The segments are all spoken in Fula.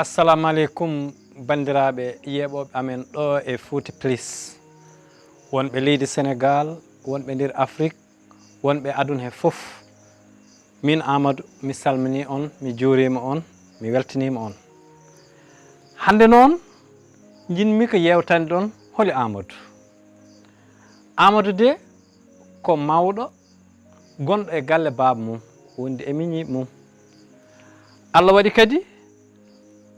Assalamu alaikum bandiraɓe yeɓoɓe amen ɗo e Fouta Plus wonɓe leydi Sénégal wonɓe nder Afrique wonɓe aduna he fof min Amadou mi salmini on mi juurima on mi weltanima on hande noon jinmi ko yewtande ɗon holi Amadou de ko mawɗo gonɗo e galle baba mum wonde e miñi mum Allah waɗi kadi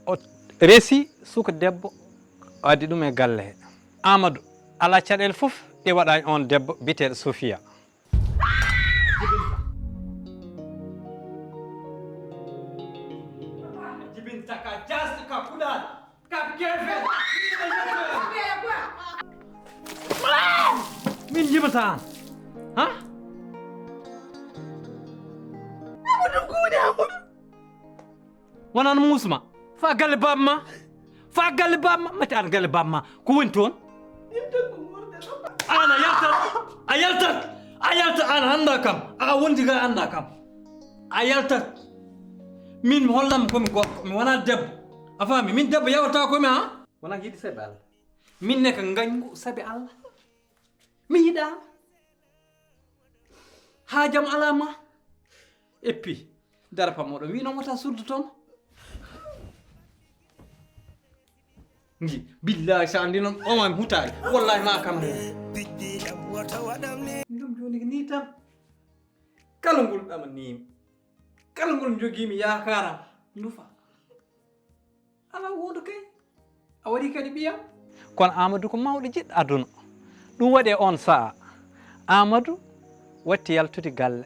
o resi suka debbo o addi ɗum e galle he Amadou ala caɗele fof ɗi waɗani on debbo biteɗo Sofia min jibata an ha Amadou kuuɗe Amadou wonan muusma fa galle babma mati an galle babma ko woni toon an a yaltat an handa kam a wondi ga anda kam a yaltat min mi hollam komi gorko mi wona debbo a faami min debbo yawata komi ha wona yiɗi sabi Allah min ne ko gañgu sabi Allah mi yiɗa haajam ala ma et puis darapa moɗo wi noon wata suddotomo ngi billahi sa andi noon omami hutari wallahi ma kam ɗum joni ni tan kala ngol ɗamanimi kala ngol joguimi yakaram dufa ala wondo kay a waɗi kadi ɓiyam kono Amadou ko mawɗo jiɗɗo aduna ɗum waɗi on sa'a Amadou watti yaltude galle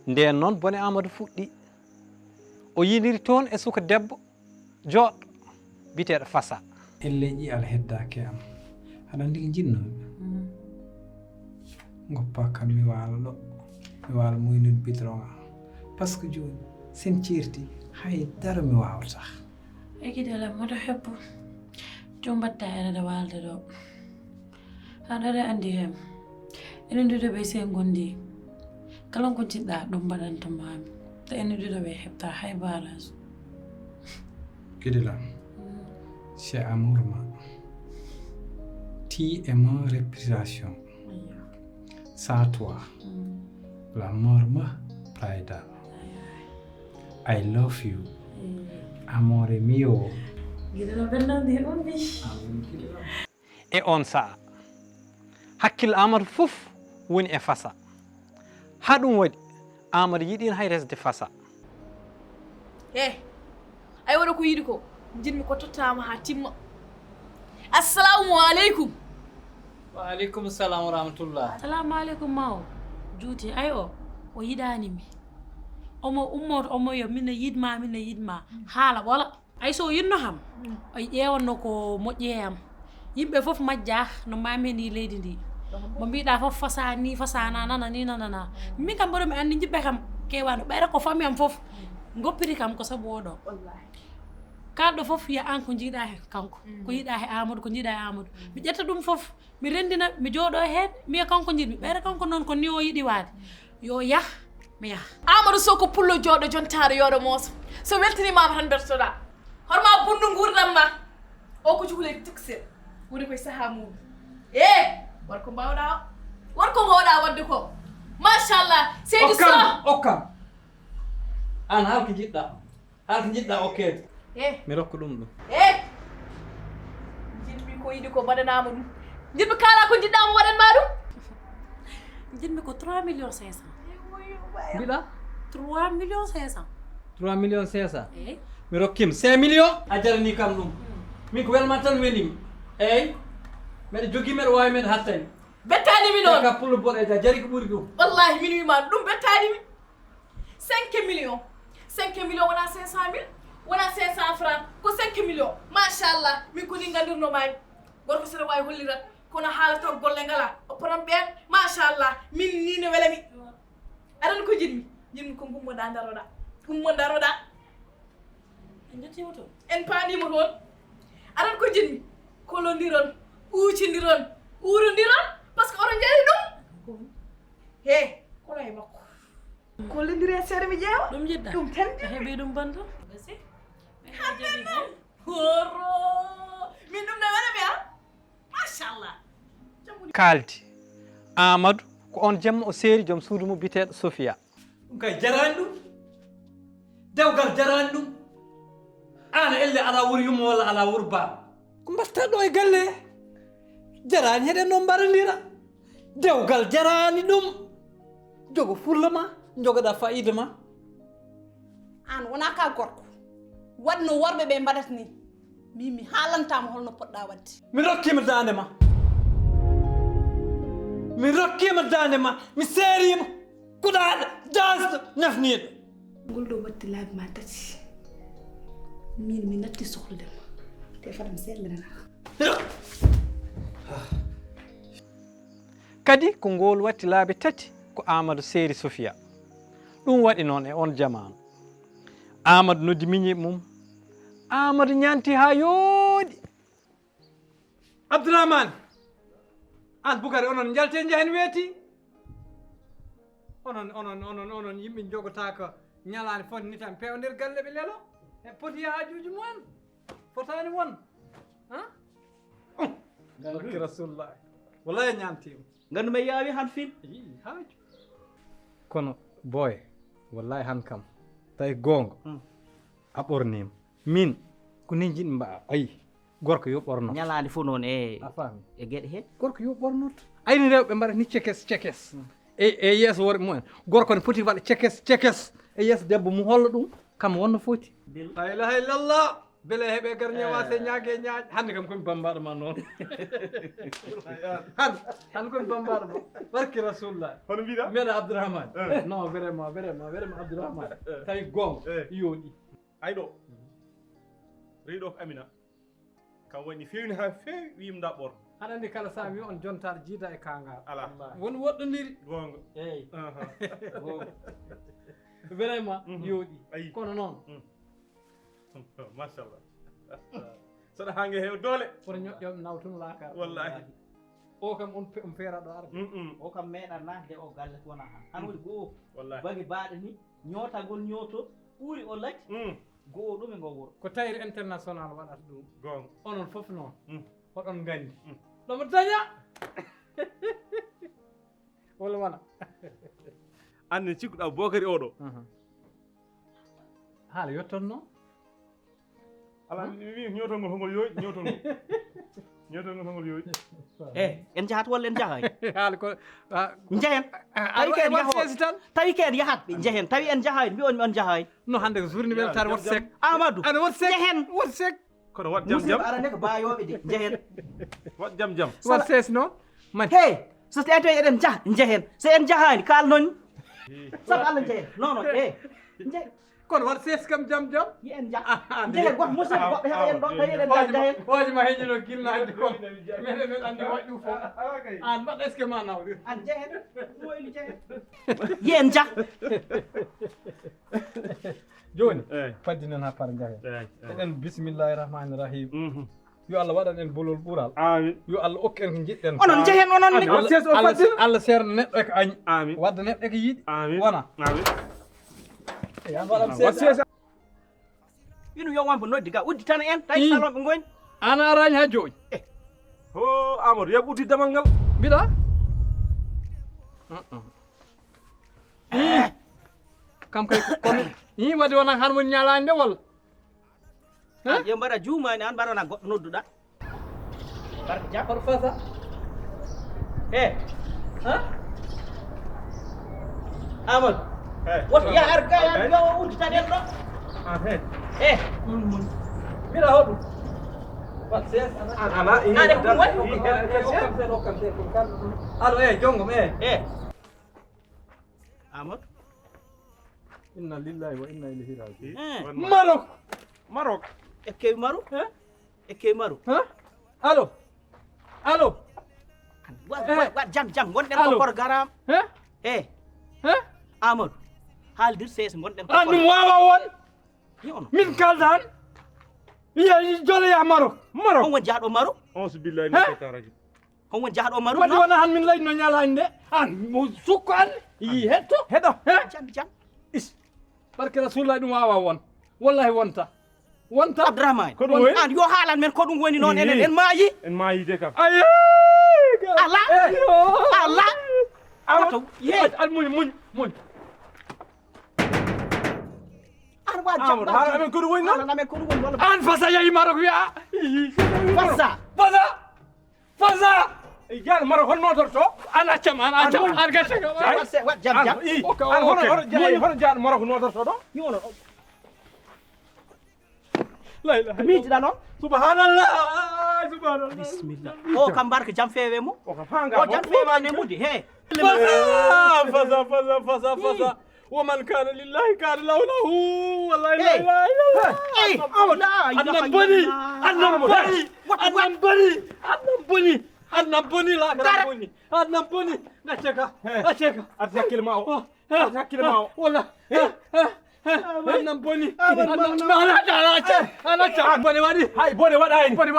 nden noon bone Amadou fuɗɗi o yiniri toon e suka debbo joɗɗo biteɗo Fassa elleji ala heddake am haɗa andi ko jinnoɓe goppa kam mi waala ɗo mi waala moynude bidron am par ce que joni sen ceerti haydara mi wawata ekidala moto heppu jom batta enede walde ɗo haɗaɗa andi hem enen duɗo ɓe sen gondi kala ko jiɗɗa ɗum mbaɗanta mami te enen duɗo ɓe heɓta hay barage Kidilam c'est amour ma tu es ma réputation sans toi la mort me prida I love you amore mio e on sa'a hakkille Amadou fof woni e Fassa ha ɗum waɗi Amadou yiɗino hay resde Fassa ay waɗa ko yiɗi ko jinmi ko tottama ha timma assalamu aleykum wa aleykum salam wa rahmatullah salamu aleykum mawo juuti ay o yiɗanimi omo ummoto omo yo mine yiɗma haala ɓola ay so yinno ham o ƴewanno ko moƴƴeyam yimɓe fof majja no mami ni leydi ndi mo mbiɗa fof fasana nanana min kam mboɗo mi andi jiɓɓe kam kewano ɓeyre ko famille am fof goppiri kam ko sabu oɗo kalɗo fof wiya an ko jiiɗa he kanko ko yiɗa he Amadou ko jiiɗa he Amadou mi ƴetta ɗum fof mi rendina mi jooɗo hen mi wiya kanko jiɗmi ɓeyre kanko noon ko ni o yiɗi waade yo yah mi yaha Amadou Sow ko pullo jooɗo jontare yoɗo mooso so weltanimama tan bertoɗa horma bundu gurdam ma o ko cukalel tuksel woni koye saaha muɗum warko mbawɗa warko mbawɗa wadde ko machallah seydi So okkam an halko jiɗɗa okkede mi rokka ɗum jinmi ko yiɗi ko mbaɗanama ɗum jinmi kala ko jiɗɗamo waɗanma ɗum jinmi ko 3 millions 500 mbiɗa 3 millions 500 3 millions 500 mi rokkima 5 millions a jarani kam ɗum min ko welma tan welimi eyyi mbeɗa jogui mbeɗa wawi mbeɗa hattani bettanimi noon ka pullo boɗeja jari ko ɓuuri ɗum wallahi min wima ɗum bettanimi 5 millions wona 500 mille wona 500 francs ko 5 millions machallah min koni gandirnomami gorko seɗa wawi hollirat kono haalata golle ngala o potan ɓen machallah min ni no welami aɗani ko jinmi ko gummo daroɗa en jettima toon en paanimo toon aɗani ko jinmi kolodiron ɓuucidiron uurodiron par ce que oɗon jari ɗum kono e makko kollodiri e seeɗa mi ƴeewa ɗum jiɗɗa ɗum tan a heeɓi ɗum banto ha Horo. Min ɗum ne waɗa mi ha? Machallah. kalti Amadou ko on jamma o seeri joom suudu mum biteeɗo Sofia ɗum kay jarani ɗum dewgal jarani ɗum an elle ala wuri yumma walla ala wuri baaba ko mbatta ɗo e galle jarani heɗen noon mbaɗodira dewgal jarani ɗum jogo fulla ma jogoɗa fayida ma an wona ka gorko wadno worɓe ɓe mbaɗata ni min mi haalantama holno poɗɗa wadde mi rokkima dande ma mi rokkima dande ma mi seerima kuɗaɗo jasɗo nafniɗo ngol ɗo watti laabi ma tati min mi natti sohludema te fata mi sellanana kadi ko ngol watti laabi tati ko Amadou seeri Sofia ɗum waɗi noon e on jamanu Amadou noddi miñi mum Amadou ñanti ha yooɗi Abdourahmane an Boukary onon jalte jahen weeti onon yimɓe jogota ko ñalani foti ni tan pewder galle ɓe lelo e poti hajuji mumen fotani won barke rasulullah wallahi ñantima gandu me yaawi han film haaju kono boye wallahi han kam tawi gonga a ɓornima min ko ni jiɗmi mba ayi gorko yo ɓorno ñalade fof noon a faami e gueɗe hen gorko yo ɓornoto ayni rewɓe mbaɗa ni cekes e yeeso worɓe mumen gorko ne foti waɗa cekes e yeeso debbo mum holla ɗum kam wonno foti la ilaha illallah beele heeɓe gar ñewase ñaague ñaaƴ hande kam komi bambaɗo ma noon hande komi bambaɗo ma barke rasulullah hono mbiɗa mbeɗa Abdourahmane non vraiment Abdourahmane tawi gonga yooɗi ayɗo rewiɗo ko Amina kam waɗi fewni ha fewi wimda ɓorno aɗa andi kala sa wi on jontaɗo jiida e kangal ala won woɗɗodiri gonga eyyi vraiment yooɗi ayi kono noon machallah saɗa hange heew doole woto ñoƴƴoɓe nawtun laakar wallahi o kam on feeraɗo arde o kam meeɗa natde o galle wona han woni goo wallahi bagi baaɗe ni ñootagol ñooto ɓuuri o lati goo ɗum e ngo wuro ko tawiri international waɗata ɗum gonga onon fof noon hoɗon gandi ɗomo daña walla wona ande cikkuɗa Boukary oɗo haala yettonno ala mi ñotolngol hongol yooƴi ñotolngol hongol yooƴi en jahat walla en jahay haala ko jehen tawi ken yaho tawi ken yahat ɓe jehen tawi en jahay mbi on jahay no hande ko journée weltare woto sek Amadou ana woto sek jehen woto sek kono wat jam jam arande ko bayoɓe de jehen wat jam jam woto sees noon man hey so tawi to eɗen jah jehen so en jahani kalnoon sabu Allah jehen non non jehen kono waɗa sees kam jam yi en jah jehen goto musidɓe goɓɓe heɓa en ɗon tawi eɗen jehen hoojema heñino gilnade ko meɗen men andi waɗi ɗum fof an mbaɗa est ce que ma nawɗir an jehen moyli jehen yi en jah joni faddinen ha par jahen eɗen bisimillahi rahmani rahim yo Allah waɗan en bolol ɓuural amin yo Allah okku en ko jiɗɗen onon jehen onon ni Allah seerna neɗɗo eko añi amin wadda neɗɗo eko yiiɗi amin wona amin yan waɗam sees ino yo wonbo noddi ga uddi tan en tawi salonɓe goni an arani ha joni ho Amadou yaɓ utti damal ngal mbiɗa kam kay kono wadde wona han woni ñalani nde walla yo mbaɗa juumani an mbaɗona goɗɗo nodduɗa barka jam hoto fasa Amadou woto ya ar ga yo uddi tan en ɗo mbiɗa hoɗum wat sees ana ane ko ɗum waɗi allo jongom Amadou inna lillahi wa inna ilayhi rajiun Maroc e kewi maru e kewi maru allo wat jam gonɗen ko programme Amadou haaldir seesa gonɗen ko ɗum wawa won on min kaldan wiya joloya Maroc on woni jahɗo maru on su billahi min kota radio on woni jahɗo maru wadde wona han min layno ñalani nde an mo sukko an yi hetto jam barke rasulullah ɗum wawa won wallahi wonta wonta Abdourahmane Ko ɗum woni? an yo haalan men ko ɗum woni noon enen en maayi en maayi de kam aye ala ala Amadou ye al muñ an wa Amadou haala amen ko ɗum woni noon haalan amen ko ɗum woni walla an fasa yayi Maroc wiya fasa fasa jaan maro hon notorto an accam an gacce wat jam jam an hono jaan maro ko notorto ɗo ni wono la ilaha miijiɗa noon subhanallah bisimilla o kam mbarka jam feewe mo o kam hanga o jam feewani mudde he فزا ومن كان لله كان له والله لا اله الا الله النبني لا النبني غتشكا أتذكر معه والله النبني انا بني وادي هاي بوني وداين بوني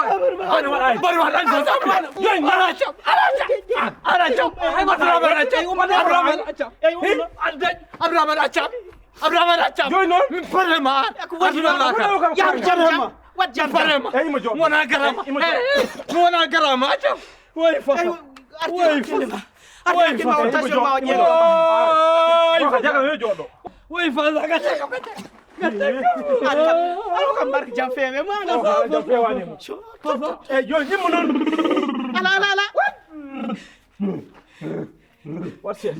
ano kam mbarka jam feewe ma ala What's it?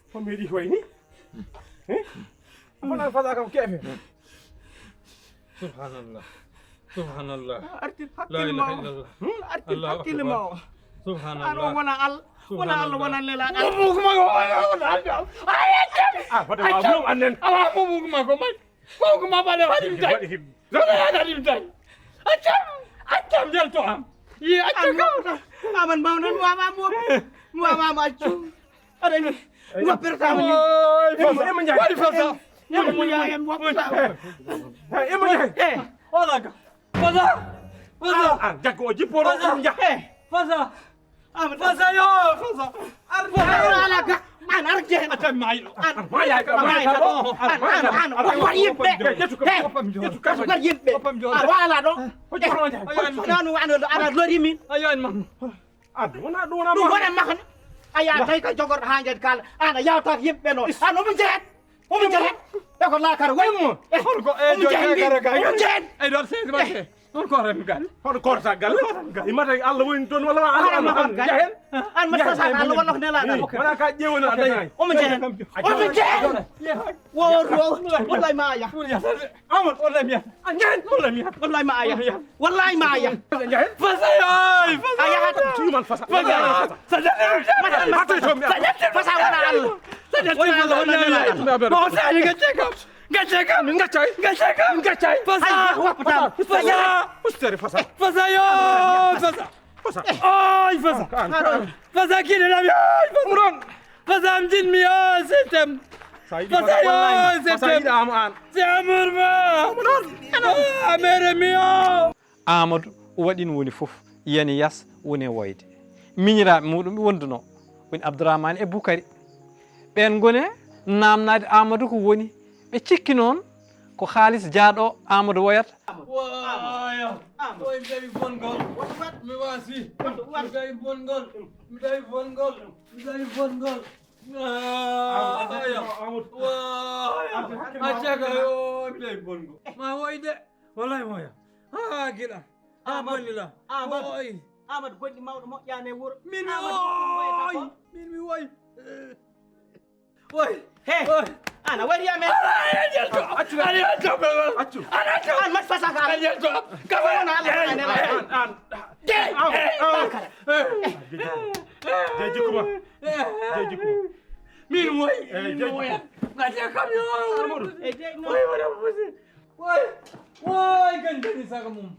Family hoyni mana fada kam kefe سبحان الله artir لا hakkille اله ma الا الله artir الله hakkille ma أكبر. سبحان ano الله wona al wona Allah wona lelaɗa fada wa mum annen aman mawnan wawama accu aɗani woppirtama ni waɗi fasa muyahen woppirtama an jakko o jippoɗo ɗum jak alaga an arje hen war yimɓe war yimɓe a wala ɗo nanu ana lori min wona ɗum wona makne a yaa tawi ko jogorɗo ha jadi kala ana yawtata yimɓe noon an omo jeehet e ko lakara woymo omo jehen hono korta galle imata Allah woni toon walla jahen an mata sa Allah walla ko nelaɗa wona ka ƴewoni a dañani omo jehen wallahi ma aya wallahi ma aya wallahi ma aya a yahata tuman fasa fasa wona Allah Amadou waɗin woni fof yani yas woni woyde miñiraɓe muɗum ɓe wonduno woni Abdourahmane e Boukary ɓen gone namnade Amadou ko woni ɓe cikki noon ko haalis jaaɗo Amadou woyata Amadou goɗɗi mawɗo moƴƴani e wuuro min mi woy ana wari amen an mat fasa ka wona Allah min woy ngati kam yo woy gandani saka mum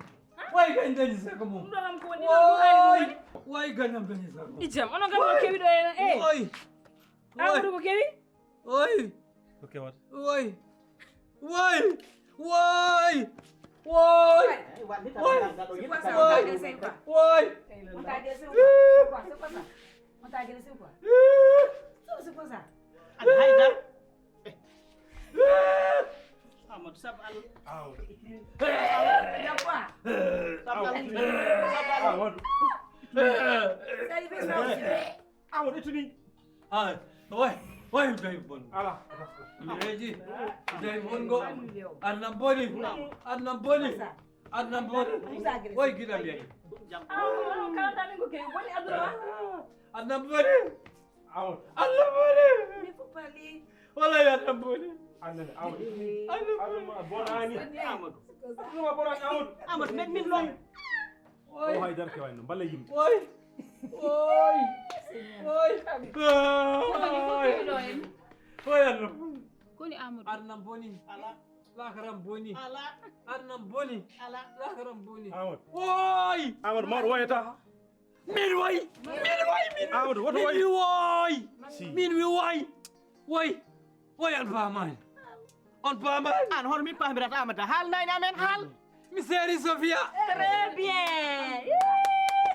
way ganam bani sa ijam ono gam ko kewi do en way Amadou ko kewi way Ok, what? way way way way way Amadou sab al Amadou ituni. ah way day bon Ala. Reji day bon go annam boni way gidam yayi kala min ko kewi woni aduna annam boni Amadou. annam boni mi fu pali wala ya annam boni Amadou. Amadou. Bonani. Amadou Numa bonani Amadou. Amadou men min loy O hay dar ke wayno balle yimɓe. way way annam koni Amadou annam boni ala lakaram boni ala annam boni ala lakaram boni Amadou. way Amadou mawɗo wayata. min way Amadou woto min way. wi way Si. min wi way on paamani on paamani an hono min pamirata Amadou haalnani amen haal mi seeri Sofia très bien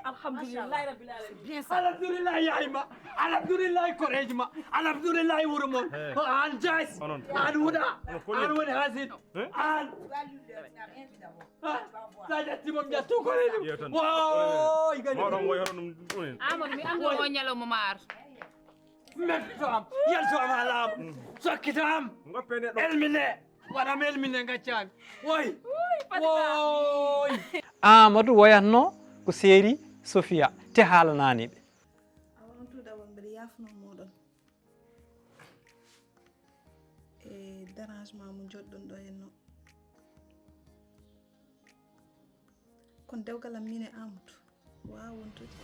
alhamdulillah rabbil alamin bien ça alhamdulillah yayma alhamdulillah korejma alhamdulillah wuro mon an jas Onon. an wuɗa Onon kolli. an woni hasiɗo Eh? an sa ƴatti mom ƴattu koreji Yew tan. way Mawɗo on woy hono ɗum ɗumen. Amadou mi andi o ñalawma ma ar mettito am yalto am ha laaɓa sokkito am Ngoppe neɗɗo. elmine waɗam elmine gaccami way Amadou woyatno ko séri Sofia te haalananiɓe awan tuuɗawon mbeɗa yafno moɗon e dérangement mo joɗɗon ɗo henno kono dewgal am min e Amadou wawa wontude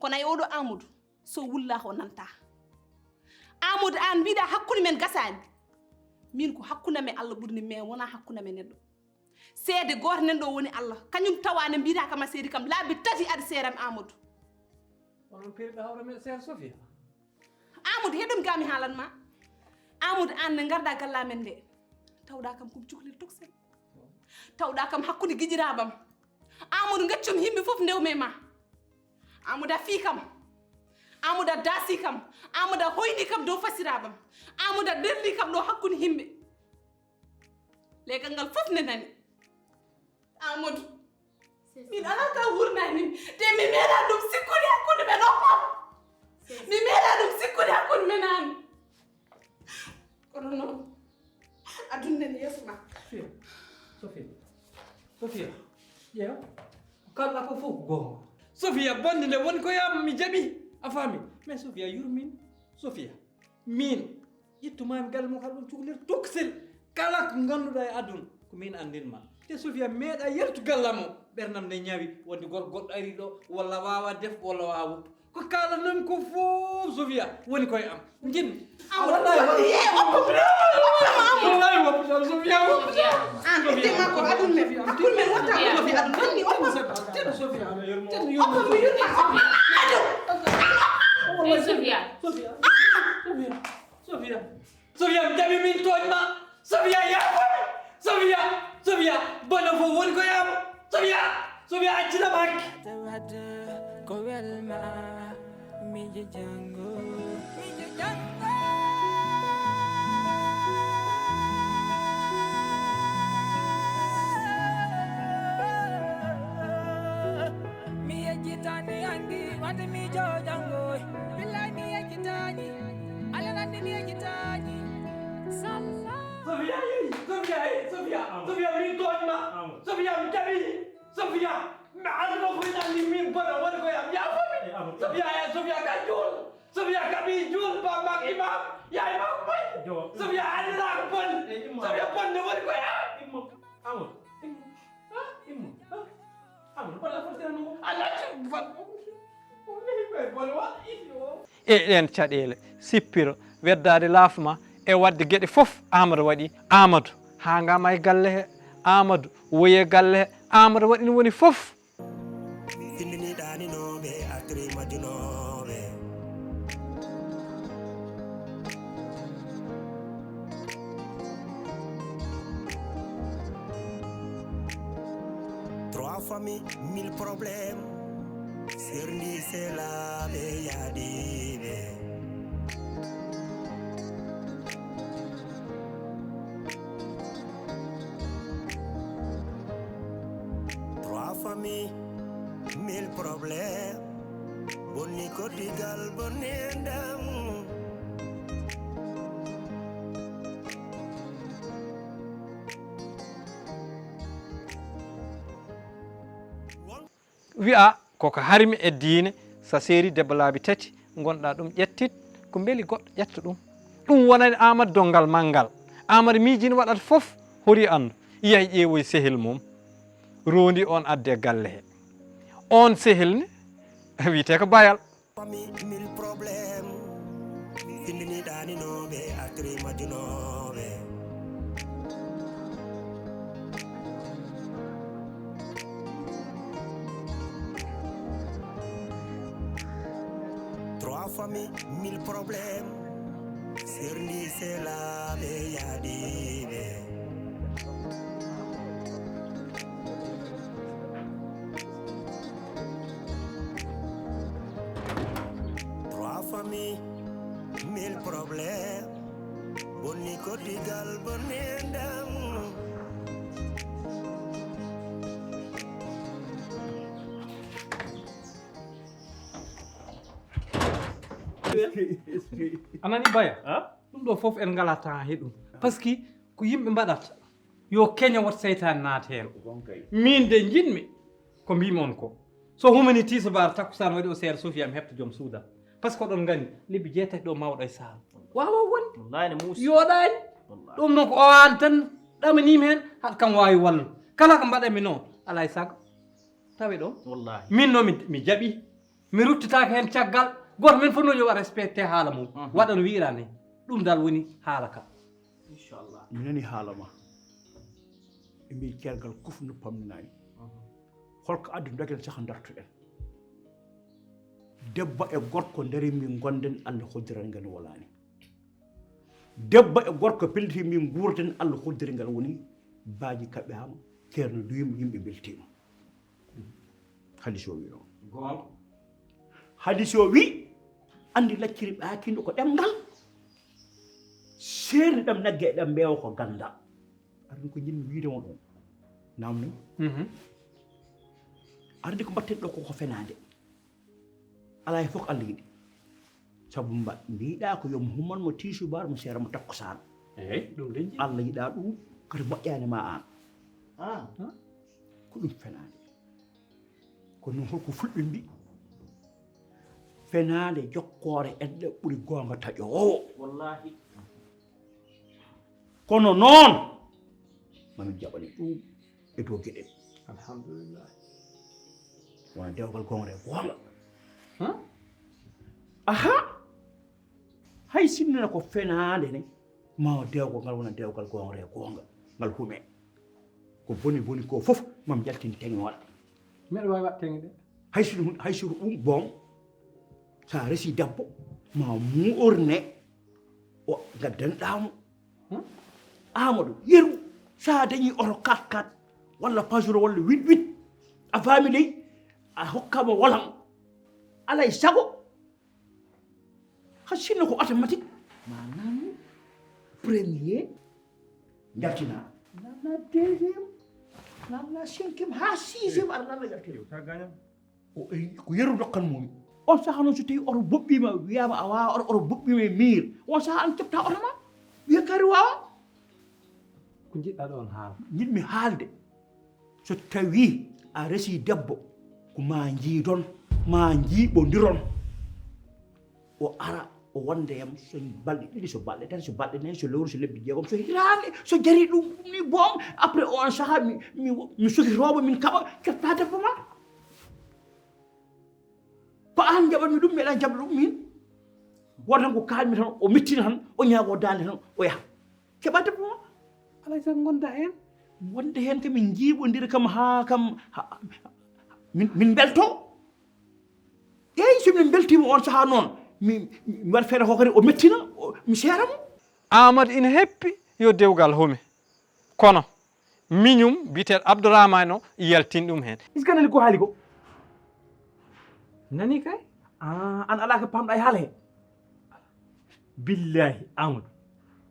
kono ay oɗo Amadou so wulla ko nanta Amadou an mbiɗa hakkude men gasani min ko hakkude men Allah ɓurni mais wona hakkude men neɗɗo seede goto nan ɗo woni Allah kañum tawane mbiyata kama seedi kam laabi tati aɗa seeram Amadou onon periɗo hawre men sére Sofia Amadou heɗum gami haalanma Amadou an ne garda galla men nde tawɗa kam komi cukalel toksel tawɗa kam hakkude guiƴirabam Amadou gaccumi yimɓe foof ndewme ma Amadou a fii kam Amadou a daasi kam Amadou a hoyni kam dow fasirabam Amadou a derli kam ɗo hakkude yimɓe leggal ngal fof ne nani Amadou min ala ka wurnanimi te mi meeɗa ɗum sikkude hakkude men oppam mi meeɗa ɗum sikkude hakkude men ani kono noon aduna nen yeeso ma Sofia ƴeew kalɗa ko fof gonga Sofia bonde nde woni ko yam mi jaɓi a faami mais Sofia yurmin Sofia min ƴettumami galle mo kala ɗum cukalel toksel kala ko ganduɗa e aduna ko min andinma te Sofia meeɗa yertu gallam o ɓernam nde ñawi wonde gorko goɗɗo ari ɗo walla wawa def walla wawa woppu ko kalanami ko fof Sofia woni koye am jinmi wallahi wopputama Sofia an ittema ko aduna men hakkude men wottama Sofia aduna anni oppam teɗo Sofia oppam mi yurma Sofia mi jaɓi min toñma Sofia yafoy Sofia bono fof woni ko yam Sofia accinama hakke tawada ko welma mijo jango mi yejjitani andi wande mijo jango billahi mi yejjitani ala nandi mi yejjitani salla Sofia min toñma Sofia mi jaɓi Sofia mi aduna ko inanni min bono woni ko yam yafomi Sofia ka juul Sofia kaɓi juul bammak imam ya imam moy Sofia andira ko bon Sofia bonde woni ko yam e ɗen caɗele sippiro weddade laafma e wadde gueɗe fof Amadou waɗi Amadou ha ngama e galle he Amadou woye galle he Amadou waɗini woni fof findiniɗaninoɓe atri majjunoɓe trois familles 1000 problèmes serndi selaɓe yaadiɓe trois familles 1000 problèmes bonni kordigal bonni ndam wi'a koko harmi e diine sa seeri debbo laabi tati gonɗa ɗum ƴettit ko beeli goɗɗo ƴetta ɗum wonani Amadou dongal manggal Amadou miijino waɗata fof hori andu yiyayi ƴeewoy sehil mum rondi on adde galle he on sehil ne wiyete ko bayal famille 1000 problèmes findiniɗaninoɓe atri majjunoɓe trois familles 1000 problèmes serndi selaɓe yaadiɓe trois familles 1000 problèmes bonni kordigal bonni ndam anani baya ɗum ɗo fof en ngala temps he ɗum par ce que ko yimɓe mbaɗata yo keña wat seytane naat hen min de jinmi ko mbimi on ko so humani tisobar takkusan waɗi o seeɗa so wiyam hefta joom suudan par ce que oɗon gandi lebbi jeetati ɗo mawɗo e saal wawa woni yoɗani ɗum noon ko owani tan ɗamanimi hen haɗa kam wawi wallu kala ko mbaɗanmi noon ala e saago tawi ɗon min noon mi jaaɓi mi ruttitaka hen caggal goto men fof noon yo respecté haala mum waɗa no wiirani ɗum dal woni haala kam inchallah mi nani haala ma e mbi kergal fof no pamninani holko addi dogen saha dartuɗen debbo e gorko ndari min gonden Allah hoddiral ngal wolani debbo e gorko pelliti min guurden Allah hoddiral ngal woni baaji kaɓɓama ceerno duyima yimɓe beltima hadis o wi noon gonga hadis o wi andi lacciri ɓakindo ko ɗemgal seerni ɗam nagge e ɗam mbeewa ko ganda arni ko jinmi wiidemo ɗum namni arde ko mbatten ɗo koko fenade ala e fof Allah yiɗi sabu mbiɗa ko yomi hummanmo tisubar mo seeramo takkosan eyyi ɗum leñƴi Allah yiɗa ɗum kadi moƴƴani ma an ko ɗum fenade ko noon holko fulɓe mbi fenade jokkore enɗe ɓuuri gonga taƴowo wallahi kono noon mamin jaɓani ɗum e dow gueɗen alhamdulillah wona dewgal gongre gonga aha hay sinnana ko fenade ne ma dewgal ngal wona dewgal gongre gonga ngal hume ko boni boni ko fof mam jaltini teŋe waɗa mbeɗa wawi waɗ teŋe de hay suru ɗum bon sa resi debbo ma mu'orne o gaddanɗamo Amadou yeru sa dañi oto 4-4 walla pasuro walla 8-8 a faami ley a hokkama wolan alay sago ha sinno ko automatique manam premier jaltina nana deuxième nana cinquième ha sixième aɗa nana jaltina ko yeru dokkan mum on saha noon so tawi oto boɓɓima wiyama a wawa oto boɓɓima e miir on saha an kefta oto ma wiya kari wawa ko jiɗɗa ɗon haala jiɗmi haalde so tawi a resi debbo ko ma jiidon ma jiiɓodiron o ara o wondeyam so balɗe ɗiɗi so balɗe tati so balɗe nayi so lewru so lebbi jeegom so hitande so jari ɗum ni boom après on saha mi sokitomo min kaɓa kefta debbo ma ko an jaɓatmi ɗum meeɗa jaɓa ɗum min wotan ko kalmi tan o mettina tan o ñaago dande tan o yaha keɓa debbo ma ala alay sago gonda hen wonde hen kamin jiiɓodira kam ha kam min belto eyyi somin beltima on saaha noon mi waɗa feere ko kadi o mettina mi seeramo amadou ina heppi yo dewgal home kono miñum biteɗo abdourahmane o yaltin ɗum hen est ce que nani ko haali ko nani kay an ala ko pamɗa e haala he billahi amadou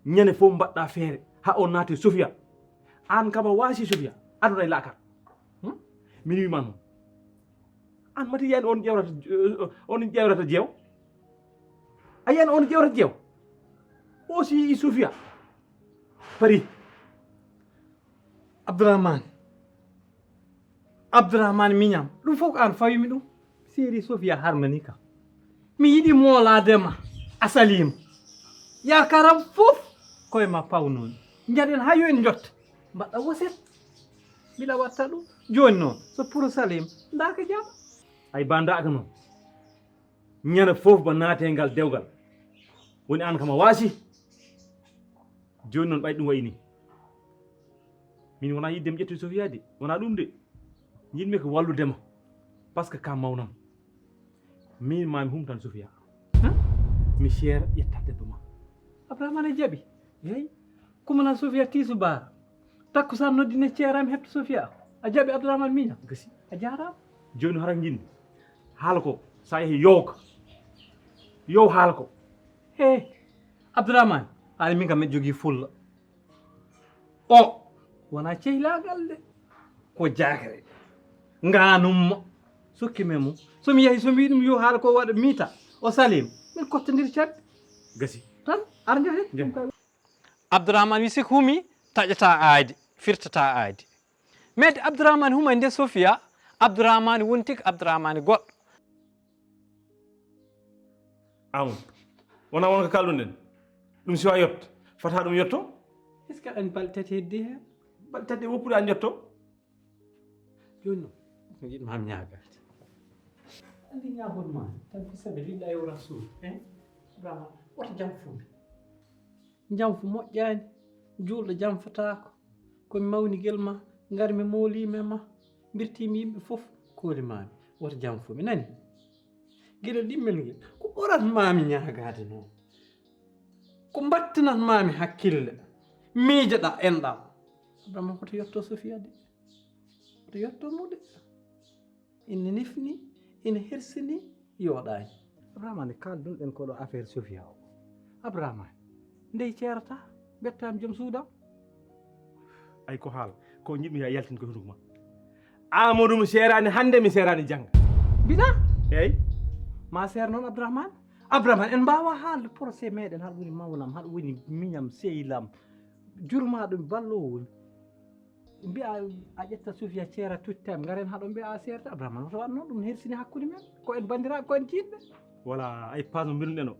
ñande fof mbaɗɗa feere ha on naati Sofia an kama waasi Sofia aduna e laakar min wima noon an mati yiyani on ƴewrata jeew a yiyani on ƴewrata jeew o si yii Sofia pari abdourahmane miñam ɗum fof ko an fawimi ɗum séri Sofia harmani kam mi yiɗi mooladema a salima yakaram fof koye ma pawnoni jaɗen ha yo en jotta mbaɗɗa woset mbiɗa watta ɗum joni noon so pour salim daka jaam ay bandaka noon ñande fof ba naate ngal dewgal woni an kama waasi joni noon ɓay ɗum wayi ni min wona yidde mi ƴetti Sofia de wona ɗum de yinmi ko walludema par ce que ka mawnam min mami humtan Sofia mi seera ƴetta debbo ma abdourahmane jaaɓi yeyi kumana Sofia tisubara takkusan noddine ceerami hebto Sofia a jaaɓi abdourahmane miñam gasi a jarama joni hara jinmi haala ko sa yeehi yowka yow haala ko he abdourahmane haali min kam miɗa jogui fulla o wona cehlagal de ko jakare ganummo sukkimen mum somi yeehi somi wi ɗum yo haala ko waɗa miita o salim min kottodir cadde gasi tan ar jahen abdourahmane wi siko humi taƴata aadi firtata aadi mais abdourahmane huma nde Sofia abdourahmane wonti ko abdourahmane goɗɗo amadou wona wonko kalɗon ɗen ɗum siwa yetto fata ɗum yetto est ce que aɗa andi balɗe tati heddi hen balɗe tati woppude an yetto joni noon ko jiɗmami ñagade andi ñagonma tan fi sabi lillahi wa rasul abdourahmane woto jam fuuɓe jamfu moƴƴani julɗo jamfatako komi mawni guel ma garmi moolimi ma birtimi yimɓe foof kolimami woto jam fuuɓe nani gueɗel ɗimmel nguel ko ɓuratmami ñagade noon ko battinatmami hakkille miijoɗa enɗam abdourahmane koto yetto Sofia de koto yettomo de ina nefni ina hersini yooɗani abdourahmane kaldunoɗen koɗo affaire Sofia o abdourahmane ndey ceerata bettami joom suudam ay ko haala ko jiɗmi ya yaltin ko hunukuma amadou mi serani hande mi serani jangga mbiɗa eyyi ma seer noon abdourahmane en mbawa haalde procès meɗen haɗa woni mawnam haɗa woni miñam sehlam jurmaɗo ballowo mbiya a ƴetta Sofia ceera tuttami garen haɗo mbiya a seerta abdourahmane oto watno ɗum hersini hakkude men ko en bandiraɓe ko en jiɗɓe voilà ay pas no mbiruɗen o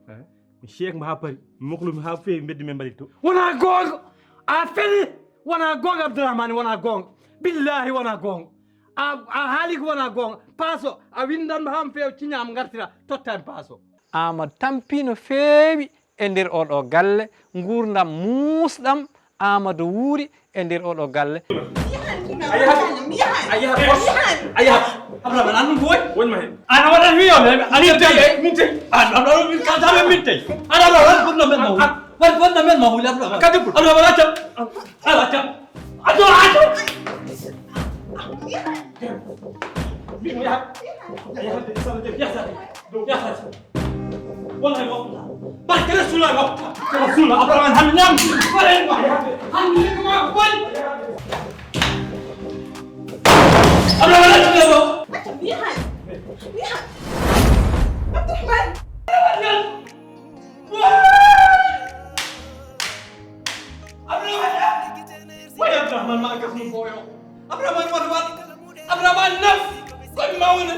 mi cheikh mo ha paari moklumi ha feewi beddi men mbaɗi to wona gonga a feli wona gonga abdourahmane wona gonga billahi wona gonga a haali ko wona gonga paaso a windanmo hami feewi ciñama gartira tottami paaso amadou tampi no feewi e nder oɗo galle gurdam muusɗam amadou wuuri e nder oɗo galle abdourahmane an ɗum ko wonma hen ana waɗat wiyoɓe min tawi aɗa min kaltaɓe min tawi aɗa waɗa fonno men ma huuli waɗi fonno men ma huuli abdourahmane kadi abdourahmane accam awa accam wallahi barke rasulullah rasulullah abdourahmane hande ñam hande ligoma boni abdourahmane abdourahmane ma gas no boyo abdourahmane woto wat abdourahmane naf koye mawne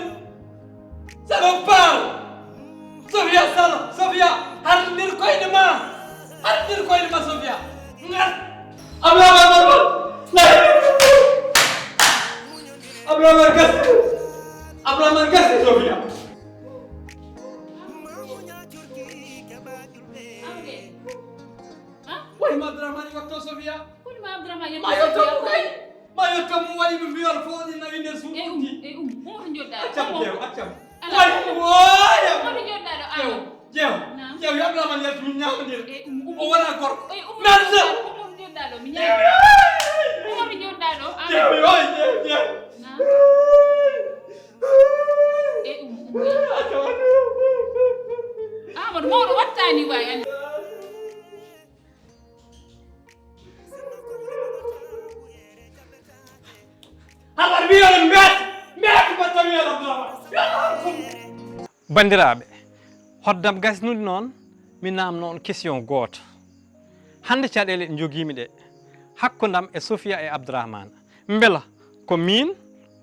saɗo paal Sofia sala Sofia harndir koyɗe ma Sofia ngat abdourahmane gasi Sofia wayma abdourahmane yotto Sofia ma ma yottomo kay ma yottomo waɗi mi viol fo ɗi nawinde suuɗi umoto joddaɗo accam jeew accam jeew jeew yo Abdourahmane yalti min ñamodir o wona gorko nanda umoto joddaɗo mi ñaa umoto joddaɗo jeew yoy jeew Amadou mawɗo wattani way andi haɓar wiyoɗo mbiyat batta wiyoɗo Abdourahmane bandiraɓe hoddam gasnude noon mi namno on question goto hande caɗele ɗe joguimi ɗe hakkudam e Sofia e Abdourahmane beela ko min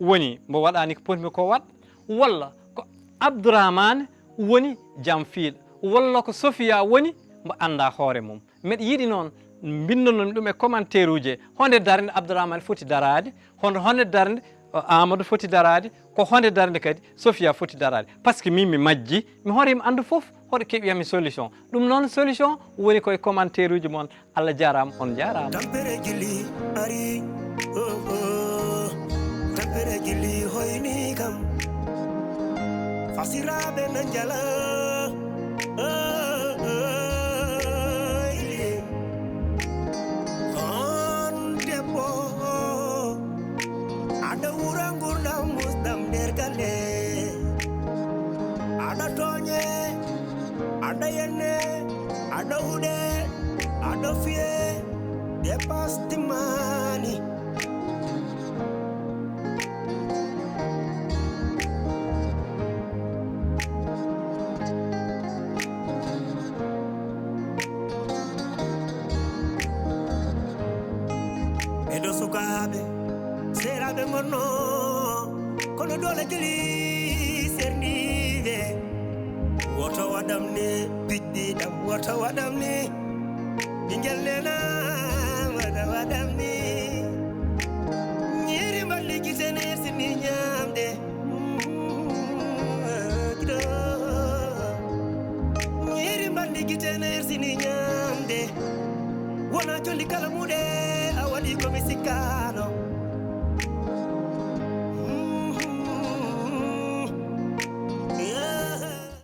woni mbo waɗani ko potmi ko wat walla ko Abdourahmane woni jam fiiɗo walla ko Sofia woni mbo anda hoore mum mbeɗa yiiɗi noon bindonomi ɗum e commentaire uji honde darde Abdourahmane foti darade honde darde Amadou foti darade ko honde darde kadi Sofia foti darade par ce que min mi majji mi hoorimi andu foof hoɗo keɓiyami solution ɗum noon solution woni koye commentaire uji moon Allah jarama on jarama tampere jilli ari tampere jilli hoyni kam fasiraɓe na jala on debbo aɗa wura gurdam musdam nder galle aɗa toñe aɗa yenne aɗa huɗe aɗa fiye dépasse timani eɗo sukaɓe seraɓe gonno kono dole jeli serniɓe woto waɗam ni piɗɗiɗam woto waɗam ni ɓinguel nena waɗam ni ñiri mballi guitene sini ñamde ñiri mballi guitene sini ñamde wona jolli kala muɗe a waɗi komi sikkano